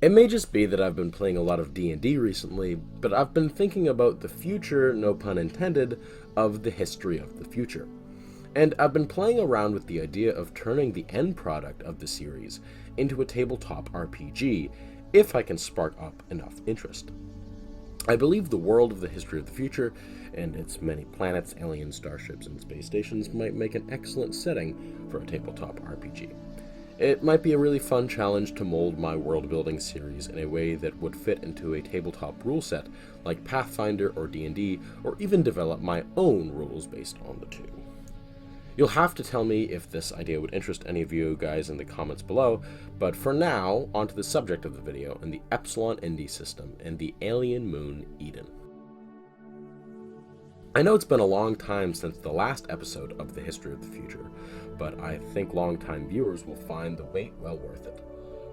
It may just be that I've been playing a lot of D&D recently, but I've been thinking about the future, no pun intended, of the history of the future. And I've been playing around with the idea of turning the end product of the series into a tabletop RPG, if I can spark up enough interest. I believe the world of the history of the future, and its many planets, aliens, starships, and space stations might make an excellent setting for a tabletop RPG. It might be a really fun challenge to mold my world-building series in a way that would fit into a tabletop rule set like Pathfinder or D&D, or even develop my own rules based on the two. You'll have to tell me if this idea would interest any of you guys in the comments below, but for now, onto the subject of the video and the Epsilon Indi System and the alien moon Eden. I know it's been a long time since the last episode of the History of the Future, but I think longtime viewers will find the wait well worth it.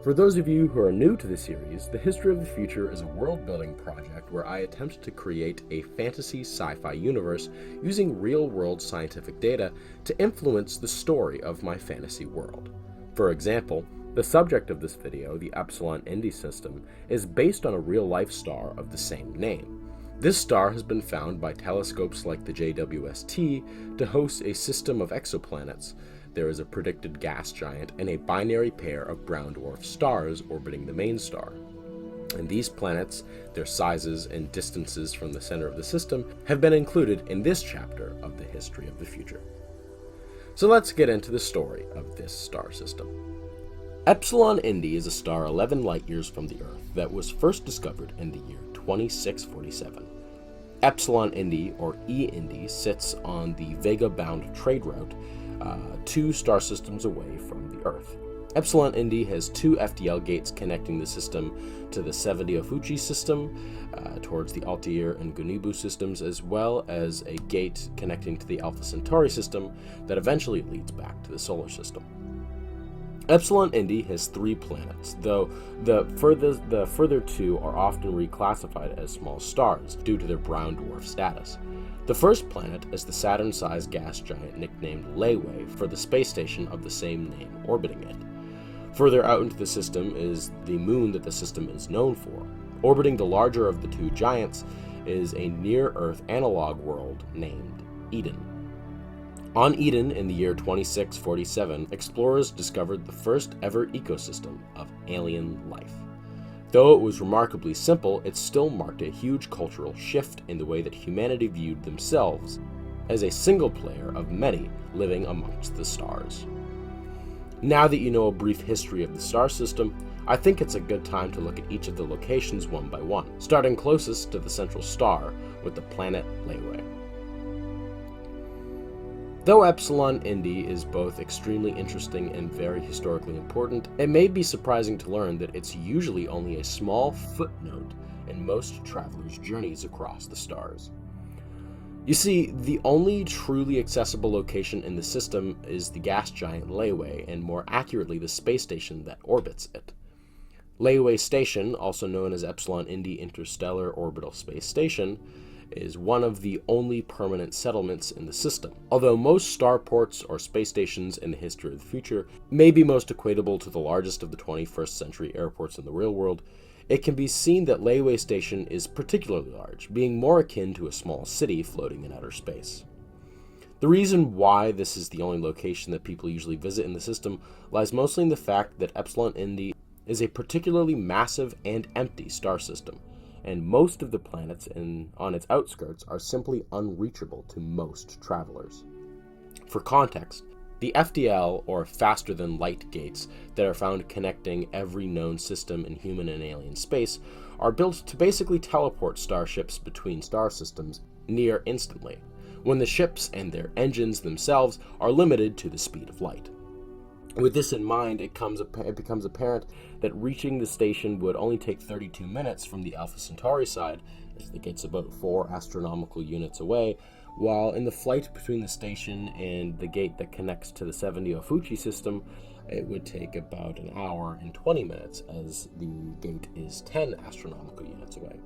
For those of you who are new to the series, the History of the Future is a world-building project where I attempt to create a fantasy sci-fi universe using real-world scientific data to influence the story of my fantasy world. For example, the subject of this video, the Epsilon Indi System, is based on a real-life star of the same name. This star has been found by telescopes like the JWST to host a system of exoplanets. There is a predicted gas giant and a binary pair of brown dwarf stars orbiting the main star. And these planets, their sizes and distances from the center of the system, have been included in this chapter of the History of the Future. So let's get into the story of this star system. Epsilon Indi is a star 11 light-years from the Earth that was first discovered in the year 2647. Epsilon Indi, or E Indi, sits on the Vega-bound trade route 2 star systems away from the Earth. Epsilon Indi has 2 FDL gates connecting the system to the 70 Ophiuchi system towards the Altair and Gunibu systems, as well as a gate connecting to the Alpha Centauri system that eventually leads back to the solar system. Epsilon Indi has 3 planets, though the further 2 are often reclassified as small stars due to their brown dwarf status. The first planet is the Saturn-sized gas giant nicknamed Layway for the space station of the same name orbiting it. Further out into the system is the moon that the system is known for. Orbiting the larger of the 2 giants is a near-Earth analog world named Eden. On Eden in the year 2647, explorers discovered the first ever ecosystem of alien life. Though it was remarkably simple, it still marked a huge cultural shift in the way that humanity viewed themselves as a single player of many living amongst the stars. Now that you know a brief history of the star system, I think it's a good time to look at each of the locations one by one, starting closest to the central star with the planet Layway. Though Epsilon Indi is both extremely interesting and very historically important, it may be surprising to learn that it's usually only a small footnote in most travelers' journeys across the stars. You see, the only truly accessible location in the system is the gas giant Layway, and more accurately the space station that orbits it. Layway Station, also known as Epsilon Indi Interstellar Orbital Space Station, is one of the only permanent settlements in the system. Although most starports or space stations in the History of the Future may be most equatable to the largest of the 21st century airports in the real world, it can be seen that Layway Station is particularly large, being more akin to a small city floating in outer space. The reason why this is the only location that people usually visit in the system lies mostly in the fact that Epsilon Indi is a particularly massive and empty star system, and most of the planets on its outskirts are simply unreachable to most travelers. For context, the FDL, or faster-than-light gates, that are found connecting every known system in human and alien space are built to basically teleport starships between star systems near instantly, when the ships and their engines themselves are limited to the speed of light. With this in mind, it becomes apparent that reaching the station would only take 32 minutes from the Alpha Centauri side, as the gate's about 4 astronomical units away, while in the flight between the station and the gate that connects to the 70 Ophiuchi system, it would take about an hour and 20 minutes, as the gate is 10 astronomical units away.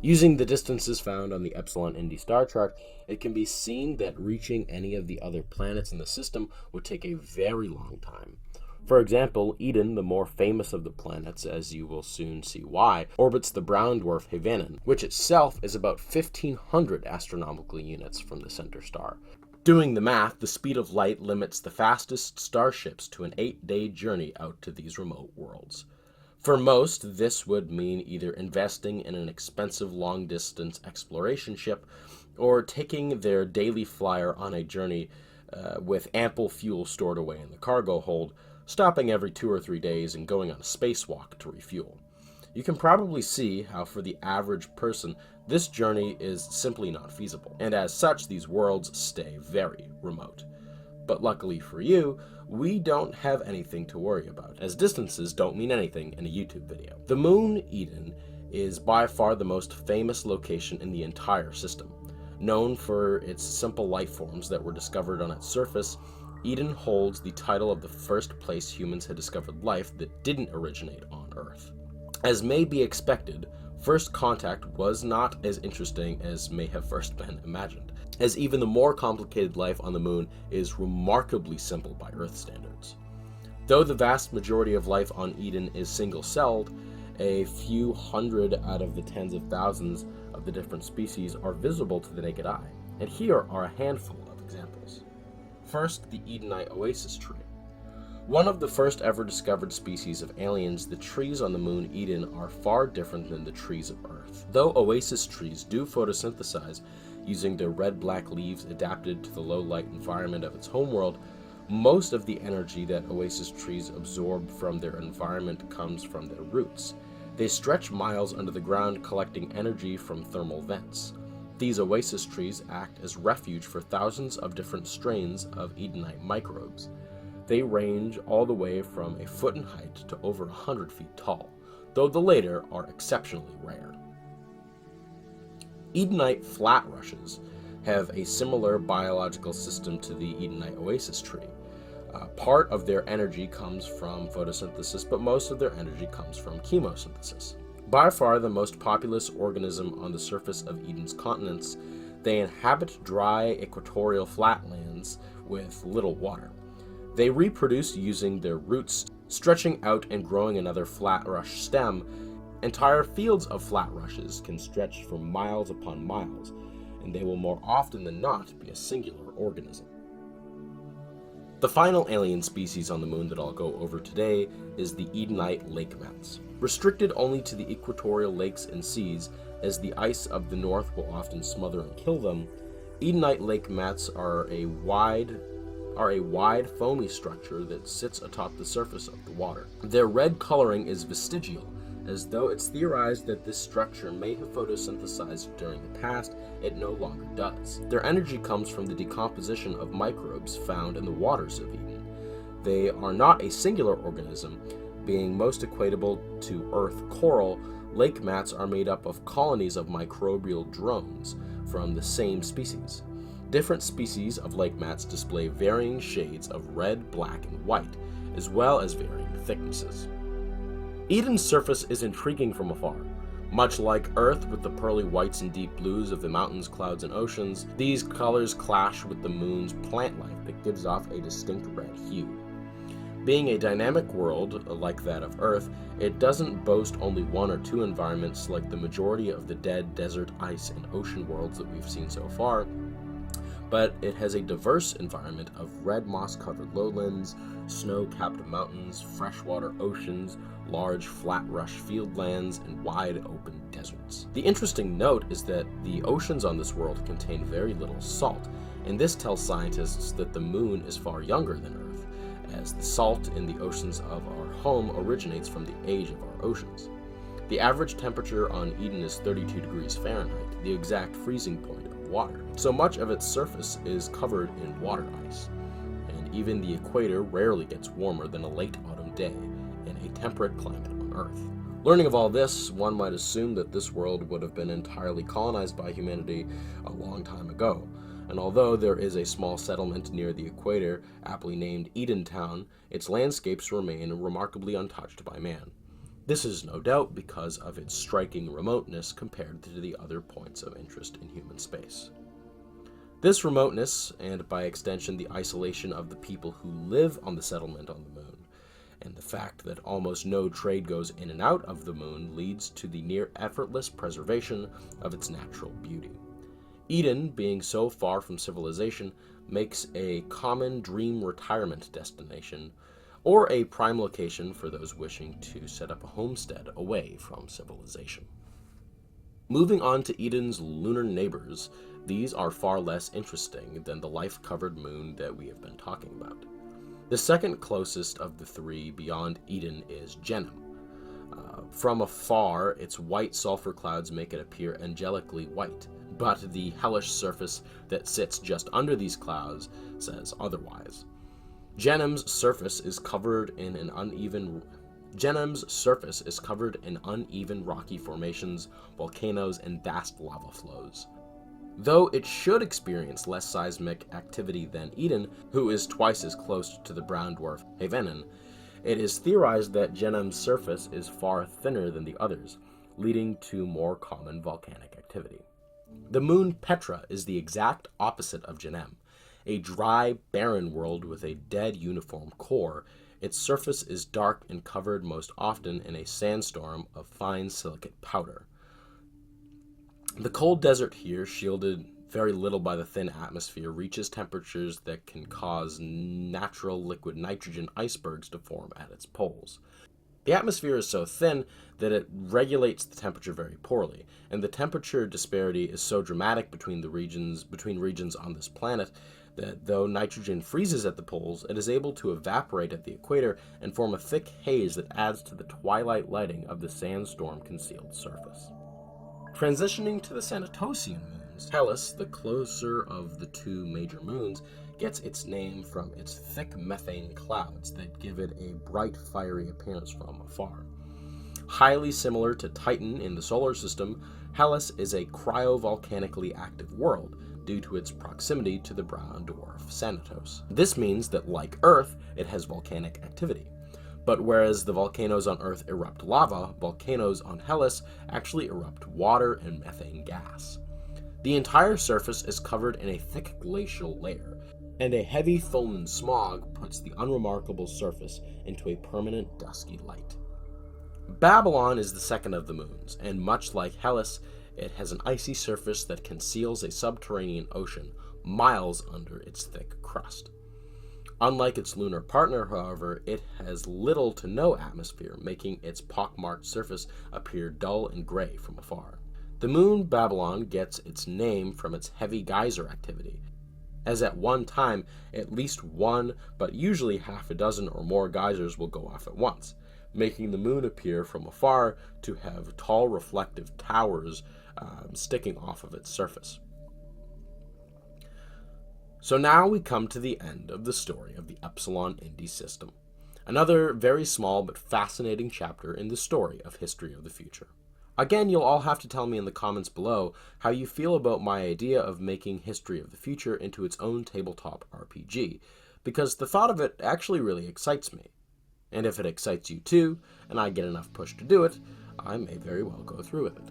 Using the distances found on the Epsilon Indi star chart, it can be seen that reaching any of the other planets in the system would take a very long time. For example, Eden, the more famous of the planets, as you will soon see why, orbits the brown dwarf Havanen, which itself is about 1,500 astronomical units from the center star. Doing the math, the speed of light limits the fastest starships to an 8-day journey out to these remote worlds. For most, this would mean either investing in an expensive long-distance exploration ship or taking their daily flyer on a journey with ample fuel stored away in the cargo hold, stopping every 2 or 3 days and going on a spacewalk to refuel. You can probably see how for the average person, this journey is simply not feasible, and as such, these worlds stay very remote. But luckily for you, we don't have anything to worry about, as distances don't mean anything in a YouTube video. The moon, Eden, is by far the most famous location in the entire system. Known for its simple life forms that were discovered on its surface, Eden holds the title of the first place humans had discovered life that didn't originate on Earth. As may be expected, first contact was not as interesting as may have first been imagined, as even the more complicated life on the moon is remarkably simple by Earth standards. Though the vast majority of life on Eden is single-celled, a few hundred out of the tens of thousands of the different species are visible to the naked eye, and here are a handful of examples. First, the Edenite oasis tree. One of the first ever discovered species of aliens, the trees on the moon Eden are far different than the trees of Earth. Though oasis trees do photosynthesize using their red-black leaves adapted to the low-light environment of its homeworld, most of the energy that oasis trees absorb from their environment comes from their roots. They stretch miles under the ground collecting energy from thermal vents. These oasis trees act as refuge for thousands of different strains of Edenite microbes. They range all the way from a foot in height to over 100 feet tall, though the later are exceptionally rare. Edenite flat rushes have a similar biological system to the Edenite oasis tree. Part of their energy comes from photosynthesis, but most of their energy comes from chemosynthesis. By far the most populous organism on the surface of Eden's continents, they inhabit dry equatorial flatlands with little water. They reproduce using their roots, stretching out and growing another flat rush stem. Entire fields of flat rushes can stretch for miles upon miles, and they will more often than not be a singular organism. The final alien species on the moon that I'll go over today is the Edenite lake mats. Restricted only to the equatorial lakes and seas, as the ice of the north will often smother and kill them, Edenite lake mats are a wide foamy structure that sits atop the surface of the water. Their red coloring is vestigial, as though it's theorized that this structure may have photosynthesized during the past. It no longer does. Their energy comes from the decomposition of microbes found in the waters of Eden. They are not a singular organism. Being most equatable to Earth coral, lake mats are made up of colonies of microbial drones from the same species. Different species of lake mats display varying shades of red, black, and white, as well as varying thicknesses. Eden's surface is intriguing from afar. Much like Earth with the pearly whites and deep blues of the mountains, clouds, and oceans, these colors clash with the moon's plant life that gives off a distinct red hue. Being a dynamic world like that of Earth, it doesn't boast only one or two environments like the majority of the dead desert, ice, and ocean worlds that we've seen so far, but it has a diverse environment of red moss-covered lowlands, snow-capped mountains, freshwater oceans, large flat rush fieldlands, and wide open deserts. The interesting note is that the oceans on this world contain very little salt, and this tells scientists that the moon is far younger than Earth, as the salt in the oceans of our home originates from the age of our oceans. The average temperature on Eden is 32 degrees Fahrenheit, the exact freezing point of water. So much of its surface is covered in water ice, and even the equator rarely gets warmer than a late autumn day in a temperate climate on Earth. Learning of all this, one might assume that this world would have been entirely colonized by humanity a long time ago, and although there is a small settlement near the equator, aptly named Edentown, its landscapes remain remarkably untouched by man. This is no doubt because of its striking remoteness compared to the other points of interest in human space. This remoteness, and by extension the isolation of the people who live on the settlement on the moon, and the fact that almost no trade goes in and out of the moon leads to the near effortless preservation of its natural beauty. Eden, being so far from civilization, makes a common dream retirement destination, or a prime location for those wishing to set up a homestead away from civilization. Moving on to Eden's lunar neighbors, these are far less interesting than the life-covered moon that we have been talking about. The second closest of the three beyond Eden is Genem. From afar, its white sulfur clouds make it appear angelically white, but the hellish surface that sits just under these clouds says otherwise. Genem's surface is covered in uneven rocky formations, volcanoes, and vast lava flows. Though it should experience less seismic activity than Eden, who is twice as close to the brown dwarf Havanen, it is theorized that Genem's surface is far thinner than the others, leading to more common volcanic activity. The moon Petra is the exact opposite of Genem, a dry, barren world with a dead uniform core. Its surface is dark and covered most often in a sandstorm of fine silicate powder. The cold desert here, shielded very little by the thin atmosphere, reaches temperatures that can cause natural liquid nitrogen icebergs to form at its poles. The atmosphere is so thin that it regulates the temperature very poorly, and the temperature disparity is so dramatic between regions on this planet that though nitrogen freezes at the poles, it is able to evaporate at the equator and form a thick haze that adds to the twilight lighting of the sandstorm-concealed surface. Transitioning to the Sanatosian moons, Hellas, the closer of the two major moons, gets its name from its thick methane clouds that give it a bright, fiery appearance from afar. Highly similar to Titan in the solar system, Hellas is a cryovolcanically active world due to its proximity to the brown dwarf Sanatos. This means that, like Earth, it has volcanic activity. But whereas the volcanoes on Earth erupt lava, volcanoes on Hellas actually erupt water and methane gas. The entire surface is covered in a thick glacial layer, and a heavy Tholen smog puts the unremarkable surface into a permanent dusky light. Babalon is the second of the moons, and much like Hellas, it has an icy surface that conceals a subterranean ocean miles under its thick crust. Unlike its lunar partner, however, it has little to no atmosphere, making its pockmarked surface appear dull and gray from afar. The moon Babalon gets its name from its heavy geyser activity, as at one time at least one, but usually half a dozen or more geysers will go off at once, making the moon appear from afar to have tall reflective towers sticking off of its surface. So now we come to the end of the story of the Epsilon Indi System, another very small but fascinating chapter in the story of History of the Future. Again, you'll all have to tell me in the comments below how you feel about my idea of making History of the Future into its own tabletop RPG, because the thought of it actually really excites me. And if it excites you too, and I get enough push to do it, I may very well go through with it.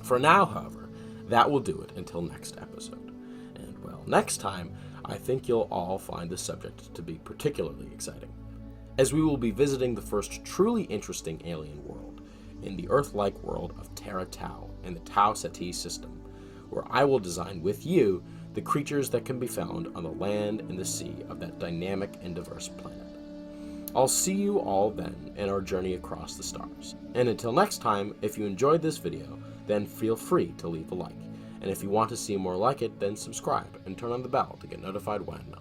For now, however, that will do it until next episode. Well, next time, I think you'll all find the subject to be particularly exciting, as we will be visiting the first truly interesting alien world, in the Earth-like world of Terra Tau and the Tau Ceti system, where I will design with you the creatures that can be found on the land and the sea of that dynamic and diverse planet. I'll see you all then in our journey across the stars. And until next time, if you enjoyed this video, then feel free to leave a like. And if you want to see more like it, then subscribe and turn on the bell to get notified when